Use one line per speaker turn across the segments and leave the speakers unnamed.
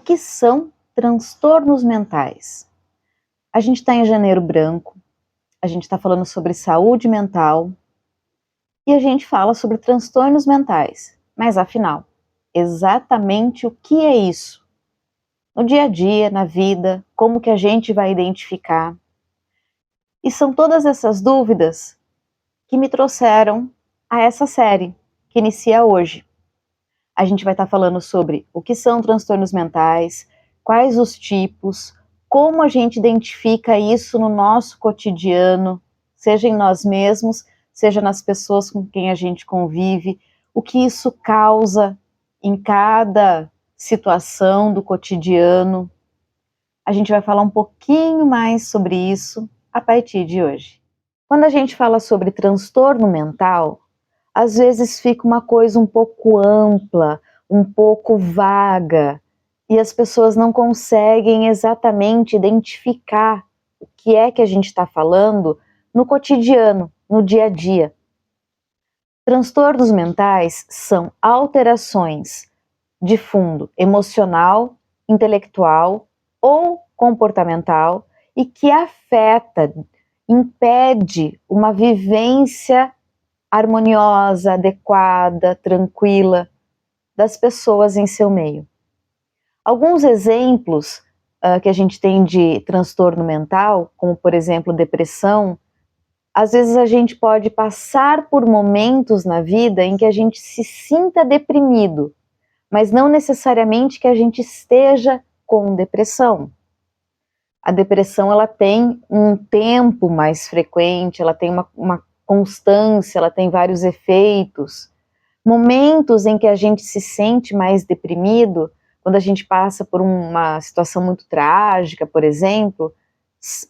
que são transtornos mentais? A gente está em Janeiro Branco, a gente está falando sobre saúde mental e a gente fala sobre transtornos mentais. Mas afinal, exatamente o que é isso? No dia a dia, na vida, como que a gente vai identificar? E são todas essas dúvidas que me trouxeram a essa série, que inicia hoje. A gente vai estar falando sobre o que são transtornos mentais, quais os tipos, como a gente identifica isso no nosso cotidiano, seja em nós mesmos, seja nas pessoas com quem a gente convive, o que isso causa em cada situação do cotidiano. A gente vai falar um pouquinho mais sobre isso a partir de hoje. Quando a gente fala sobre transtorno mental, às vezes fica uma coisa um pouco ampla, um pouco vaga, e as pessoas não conseguem exatamente identificar o que é que a gente está falando no cotidiano, no dia a dia. Transtornos mentais são alterações de fundo emocional, intelectual ou comportamental e que afeta, impede uma vivência harmoniosa, adequada, tranquila das pessoas em seu meio. Alguns exemplos que a gente tem de transtorno mental, como por exemplo depressão, às vezes a gente pode passar por momentos na vida em que a gente se sinta deprimido, mas não necessariamente que a gente esteja com depressão. A depressão ela tem um tempo mais frequente, ela tem uma constância, ela tem vários efeitos. Momentos em que a gente se sente mais deprimido, quando a gente passa por uma situação muito trágica, por exemplo,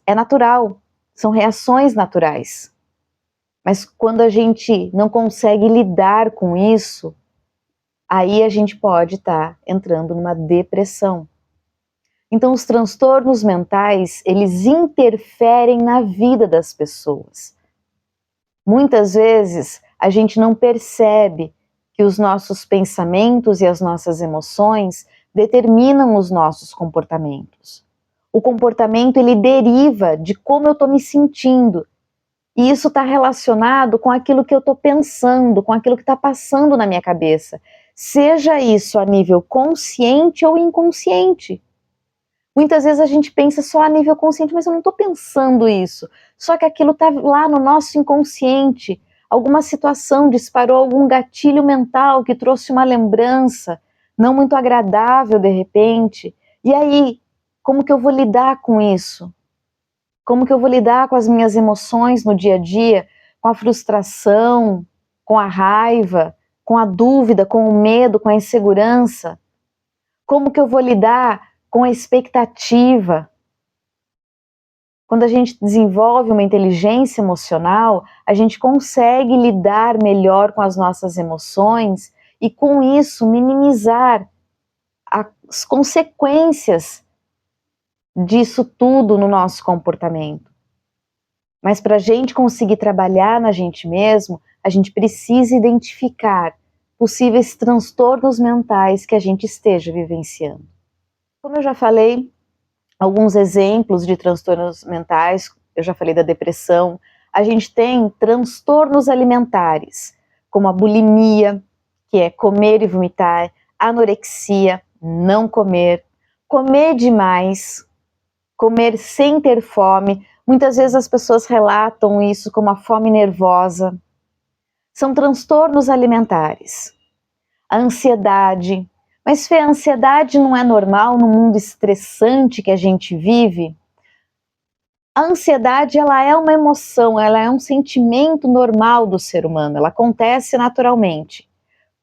é natural, são reações naturais. Mas quando a gente não consegue lidar com isso, aí a gente pode estar entrando numa depressão. Então, os transtornos mentais, eles interferem na vida das pessoas. Muitas vezes, a gente não percebe que os nossos pensamentos e as nossas emoções determinam os nossos comportamentos. O comportamento, ele deriva de como eu estou me sentindo. E isso está relacionado com aquilo que eu estou pensando, com aquilo que está passando na minha cabeça. Seja isso a nível consciente ou inconsciente. Muitas vezes a gente pensa só a nível consciente, mas eu não estou pensando isso. Só que aquilo está lá no nosso inconsciente. Alguma situação disparou algum gatilho mental que trouxe uma lembrança não muito agradável de repente. E aí, como que eu vou lidar com isso? Como que eu vou lidar com as minhas emoções no dia a dia? Com a frustração, com a raiva, com a dúvida, com o medo, com a insegurança? Como que eu vou lidar com a expectativa? Quando a gente desenvolve uma inteligência emocional, a gente consegue lidar melhor com as nossas emoções e com isso minimizar as consequências disso tudo no nosso comportamento. Mas para a gente conseguir trabalhar na gente mesmo, a gente precisa identificar possíveis transtornos mentais que a gente esteja vivenciando. Como eu já falei, alguns exemplos de transtornos mentais, eu já falei da depressão, a gente tem transtornos alimentares, como a bulimia, que é comer e vomitar, anorexia, não comer, comer demais, comer sem ter fome. Muitas vezes as pessoas relatam isso como a fome nervosa. São transtornos alimentares. A ansiedade. Mas, Fê, a ansiedade não é normal no mundo estressante que a gente vive? A ansiedade, ela é uma emoção, ela é um sentimento normal do ser humano, ela acontece naturalmente.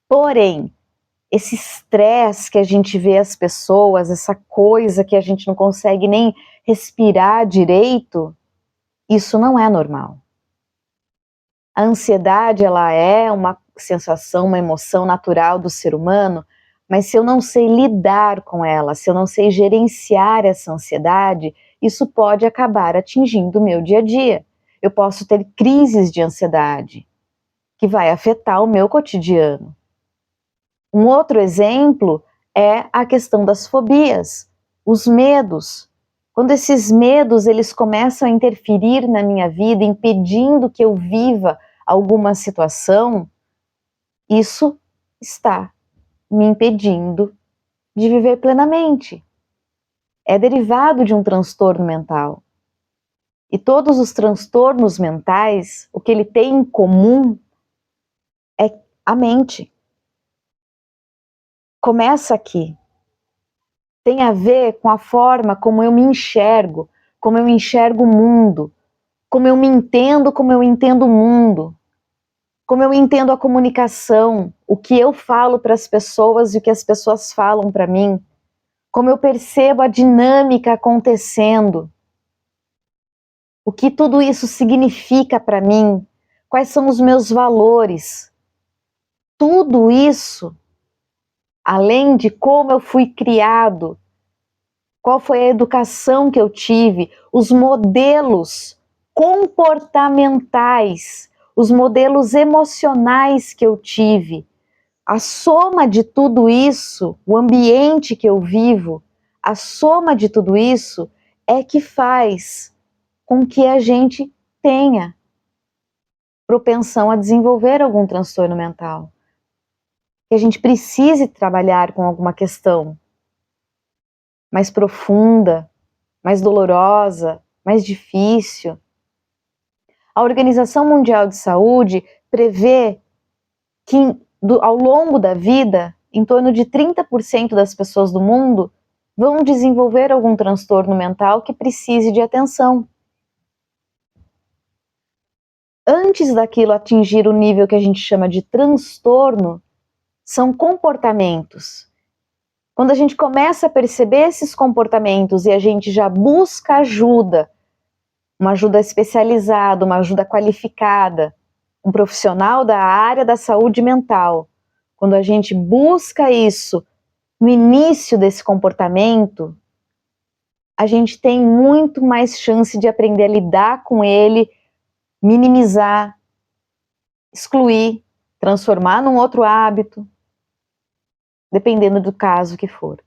Porém, esse estresse que a gente vê as pessoas, essa coisa que a gente não consegue nem respirar direito, isso não é normal. A ansiedade, ela é uma sensação, uma emoção natural do ser humano, mas se eu não sei lidar com ela, se eu não sei gerenciar essa ansiedade, isso pode acabar atingindo o meu dia a dia. Eu posso ter crises de ansiedade, que vai afetar o meu cotidiano. Um outro exemplo é a questão das fobias, os medos. Quando esses medos eles começam a interferir na minha vida, impedindo que eu viva alguma situação, isso está me impedindo de viver plenamente. É derivado de um transtorno mental. E todos os transtornos mentais, o que ele tem em comum é a mente. Começa aqui. Tem a ver com a forma como eu me enxergo, como eu enxergo o mundo, como eu me entendo, como eu entendo o mundo, como eu entendo a comunicação, o que eu falo para as pessoas e o que as pessoas falam para mim, como eu percebo a dinâmica acontecendo, o que tudo isso significa para mim, quais são os meus valores. Tudo isso, além de como eu fui criado, qual foi a educação que eu tive, os modelos comportamentais, os modelos emocionais que eu tive, a soma de tudo isso, o ambiente que eu vivo, a soma de tudo isso é que faz com que a gente tenha propensão a desenvolver algum transtorno mental. Que a gente precise trabalhar com alguma questão mais profunda, mais dolorosa, mais difícil. A Organização Mundial de Saúde prevê que ao longo da vida, em torno de 30% das pessoas do mundo vão desenvolver algum transtorno mental que precise de atenção. Antes daquilo atingir o nível que a gente chama de transtorno, são comportamentos. Quando a gente começa a perceber esses comportamentos e a gente já busca ajuda, uma ajuda especializada, uma ajuda qualificada, um profissional da área da saúde mental, quando a gente busca isso no início desse comportamento, a gente tem muito mais chance de aprender a lidar com ele, minimizar, excluir, transformar num outro hábito, dependendo do caso que for.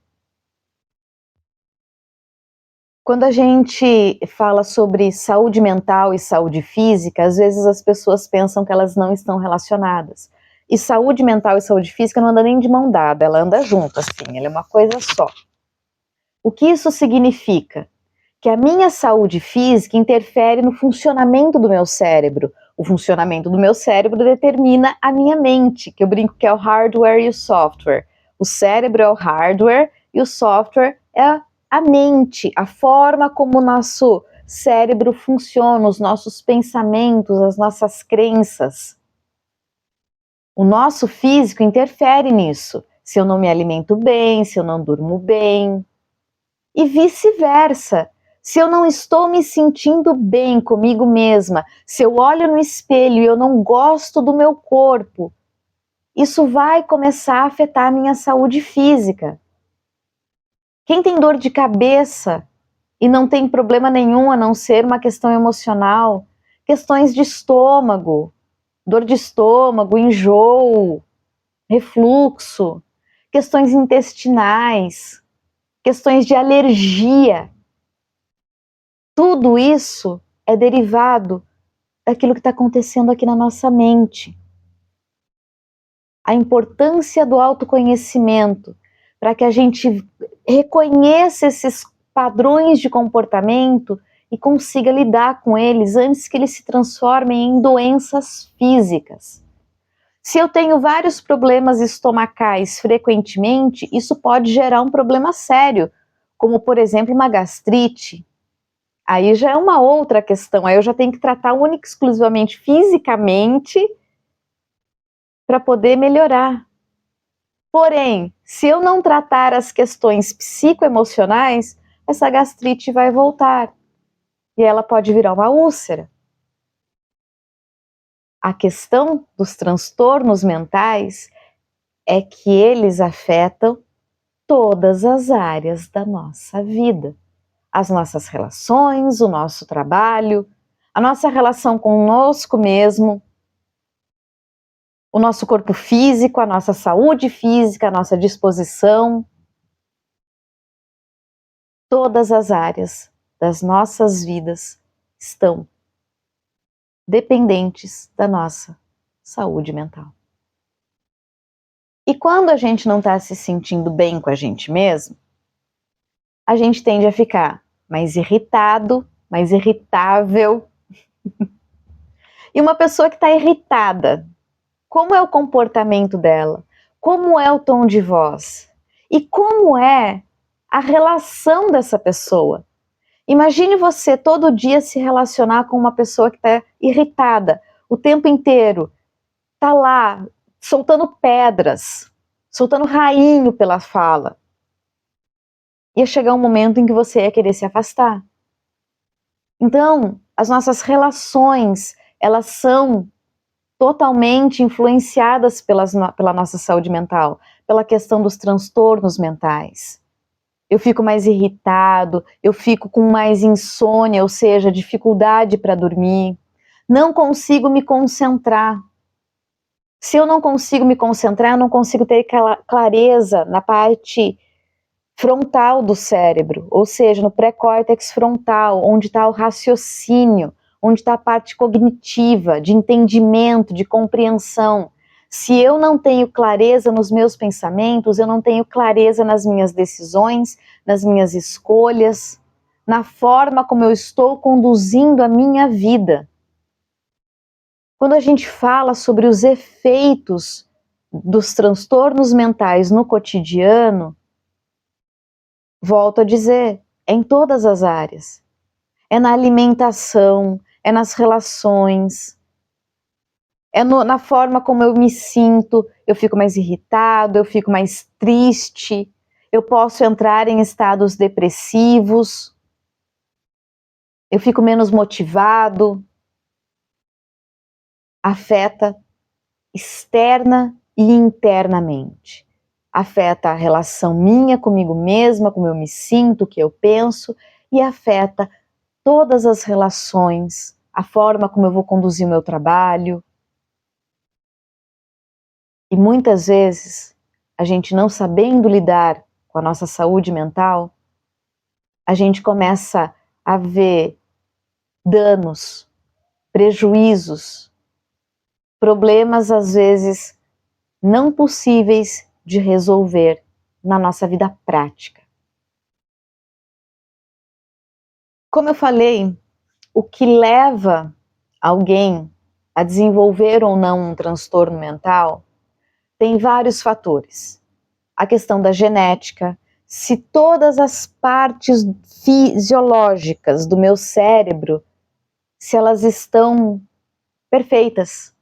Quando a gente fala sobre saúde mental e saúde física, às vezes as pessoas pensam que elas não estão relacionadas. E saúde mental e saúde física não anda nem de mão dada, ela anda junto, assim, ela é uma coisa só. O que isso significa? Que a minha saúde física interfere no funcionamento do meu cérebro. O funcionamento do meu cérebro determina a minha mente, que eu brinco que é o hardware e o software. O cérebro é o hardware e o software é a mente, a forma como o nosso cérebro funciona, os nossos pensamentos, as nossas crenças. O nosso físico interfere nisso. Se eu não me alimento bem, se eu não durmo bem. E vice-versa. Se eu não estou me sentindo bem comigo mesma, se eu olho no espelho e eu não gosto do meu corpo, isso vai começar a afetar a minha saúde física. Quem tem dor de cabeça e não tem problema nenhum a não ser uma questão emocional, questões de estômago, dor de estômago, enjoo, refluxo, questões intestinais, questões de alergia, tudo isso é derivado daquilo que está acontecendo aqui na nossa mente. A importância do autoconhecimento para que a gente reconheça esses padrões de comportamento e consiga lidar com eles antes que eles se transformem em doenças físicas. Se eu tenho vários problemas estomacais frequentemente, isso pode gerar um problema sério, como por exemplo uma gastrite. Aí já é uma outra questão, aí eu já tenho que tratar única e exclusivamente fisicamente para poder melhorar. Porém, se eu não tratar as questões psicoemocionais, essa gastrite vai voltar e ela pode virar uma úlcera. A questão dos transtornos mentais é que eles afetam todas as áreas da nossa vida. As nossas relações, o nosso trabalho, a nossa relação conosco mesmo, o nosso corpo físico, a nossa saúde física, a nossa disposição. todas as áreas das nossas vidas estão dependentes da nossa saúde mental. E quando a gente não está se sentindo bem com a gente mesmo, a gente tende a ficar mais irritado, mais irritável. E uma pessoa que está irritada, como é o comportamento dela? Como é o tom de voz? E como é a relação dessa pessoa? Imagine você todo dia se relacionar com uma pessoa que está irritada o tempo inteiro, está lá soltando pedras, soltando rainho pela fala. Ia chegar um momento em que você ia querer se afastar. Então, as nossas relações, elas são totalmente influenciadas pela nossa saúde mental, pela questão dos transtornos mentais. Eu fico mais irritado, eu fico com mais insônia, ou seja, dificuldade para dormir, não consigo me concentrar. Se eu não consigo me concentrar, eu não consigo ter clareza na parte frontal do cérebro, ou seja, no pré-córtex frontal, onde está o raciocínio, onde está a parte cognitiva, de entendimento, de compreensão. Se eu não tenho clareza nos meus pensamentos, eu não tenho clareza nas minhas decisões, nas minhas escolhas, na forma como eu estou conduzindo a minha vida. Quando a gente fala sobre os efeitos dos transtornos mentais no cotidiano, volto a dizer, é em todas as áreas. É na alimentação, é nas relações, é na forma como eu me sinto, eu fico mais irritado, eu fico mais triste, eu posso entrar em estados depressivos, eu fico menos motivado. Afeta externa e internamente. Afeta a relação minha comigo mesma, como eu me sinto, o que eu penso, e afeta todas as relações, a forma como eu vou conduzir o meu trabalho. E muitas vezes, a gente não sabendo lidar com a nossa saúde mental, a gente começa a ver danos, prejuízos, problemas às vezes não possíveis de resolver na nossa vida prática. Como eu falei, o que leva alguém a desenvolver ou não um transtorno mental tem vários fatores. A questão da genética, se todas as partes fisiológicas do meu cérebro, se elas estão perfeitas.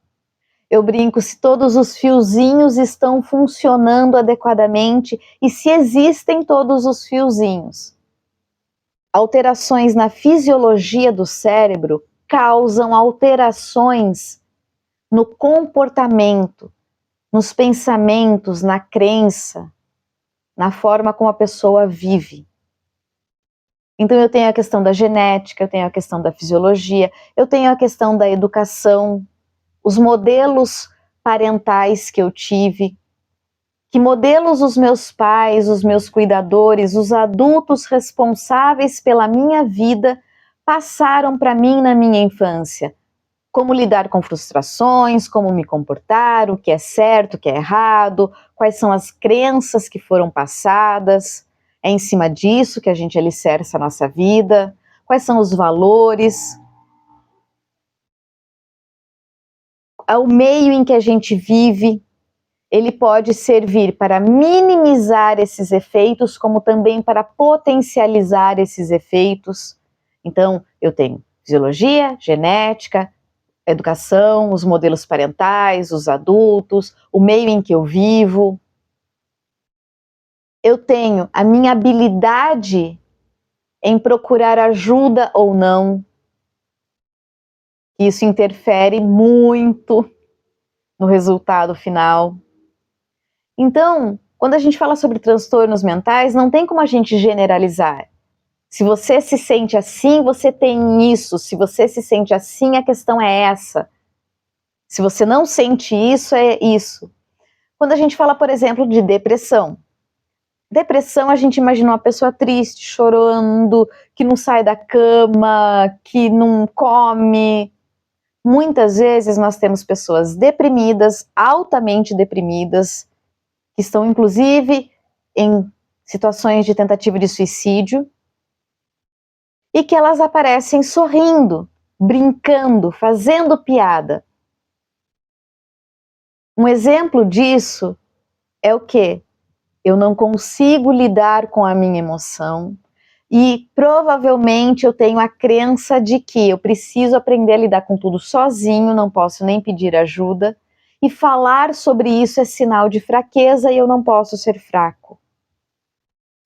Eu brinco, se todos os fiozinhos estão funcionando adequadamente e se existem todos os fiozinhos. Alterações na fisiologia do cérebro causam alterações no comportamento, nos pensamentos, na crença, na forma como a pessoa vive. Então eu tenho a questão da genética, eu tenho a questão da fisiologia, eu tenho a questão da educação, os modelos parentais que eu tive, que modelos os meus pais, os meus cuidadores, os adultos responsáveis pela minha vida passaram para mim na minha infância. Como lidar com frustrações, como me comportar, o que é certo, o que é errado, quais são as crenças que foram passadas, é em cima disso que a gente alicerça a nossa vida, quais são os valores, o meio em que a gente vive, ele pode servir para minimizar esses efeitos, como também para potencializar esses efeitos. Então, eu tenho fisiologia, genética, educação, os modelos parentais, os adultos, o meio em que eu vivo. Eu tenho a minha habilidade em procurar ajuda ou não. Isso interfere muito no resultado final. Então, quando a gente fala sobre transtornos mentais, não tem como a gente generalizar. Se você se sente assim, você tem isso. Se você se sente assim, a questão é essa. Se você não sente isso, é isso. Quando a gente fala, por exemplo, de depressão, Depressão, a gente imagina uma pessoa triste, chorando, que não sai da cama, que não come. Muitas vezes nós temos pessoas deprimidas, altamente deprimidas, que estão inclusive em situações de tentativa de suicídio, e que elas aparecem sorrindo, brincando, fazendo piada. Um exemplo disso é o quê? Eu não consigo lidar com a minha emoção e provavelmente eu tenho a crença de que eu preciso aprender a lidar com tudo sozinho, não posso nem pedir ajuda, e falar sobre isso é sinal de fraqueza e eu não posso ser fraco.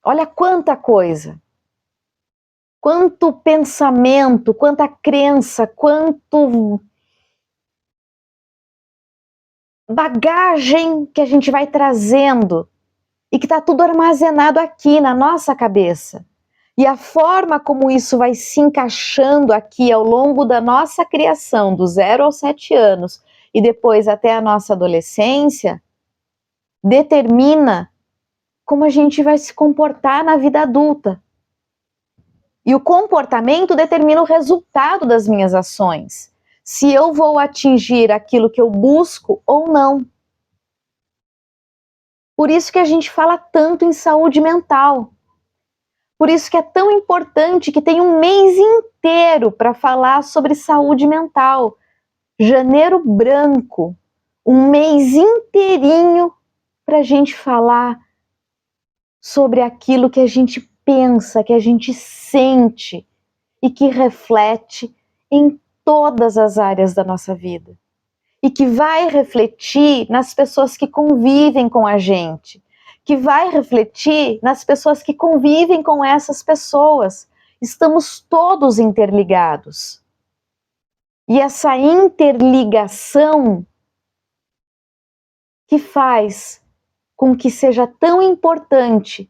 Olha quanta coisa! Quanto pensamento, quanta crença, quanto bagagem que a gente vai trazendo e que está tudo armazenado aqui na nossa cabeça. E a forma como isso vai se encaixando aqui ao longo da nossa criação, do 0 aos 7 anos, e depois até a nossa adolescência, determina como a gente vai se comportar na vida adulta. E o comportamento determina o resultado das minhas ações. Se eu vou atingir aquilo que eu busco ou não. Por isso que a gente fala tanto em saúde mental. Por isso que é tão importante que tem um mês inteiro para falar sobre saúde mental. Janeiro Branco. Um mês inteirinho para a gente falar sobre aquilo que a gente pensa, que a gente sente e que reflete em todas as áreas da nossa vida. E que vai refletir nas pessoas que convivem com a gente, que vai refletir nas pessoas que convivem com essas pessoas. Estamos todos interligados. E essa interligação que faz com que seja tão importante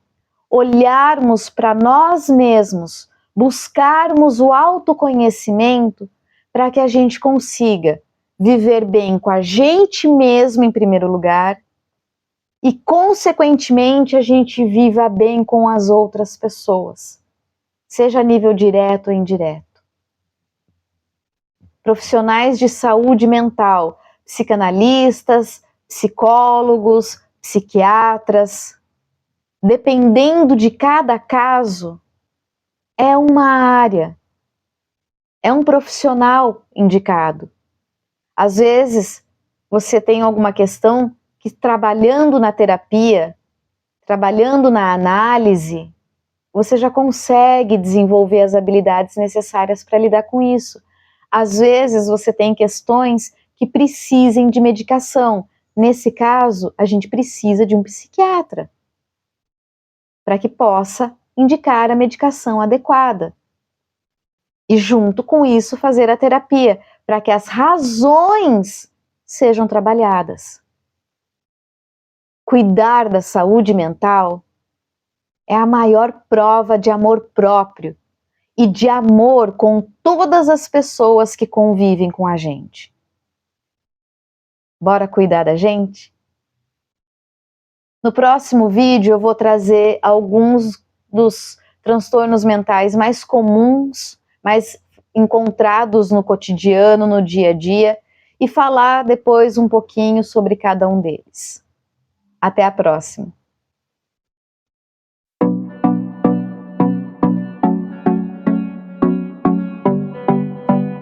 olharmos para nós mesmos, buscarmos o autoconhecimento para que a gente consiga viver bem com a gente mesmo em primeiro lugar e, consequentemente, a gente viva bem com as outras pessoas, seja a nível direto ou indireto. Profissionais de saúde mental, psicanalistas, psicólogos, psiquiatras, dependendo de cada caso, é uma área, é um profissional indicado. Às vezes, você tem alguma questão que, trabalhando na terapia, trabalhando na análise, você já consegue desenvolver as habilidades necessárias para lidar com isso. Às vezes, você tem questões que precisem de medicação. Nesse caso, a gente precisa de um psiquiatra para que possa indicar a medicação adequada. E junto com isso, fazer a terapia, para que as razões sejam trabalhadas. Cuidar da saúde mental é a maior prova de amor próprio e de amor com todas as pessoas que convivem com a gente. Bora cuidar da gente? No próximo vídeo eu vou trazer alguns dos transtornos mentais mais comuns, mais encontrados no cotidiano, no dia a dia, e falar depois um pouquinho sobre cada um deles. Até a próxima!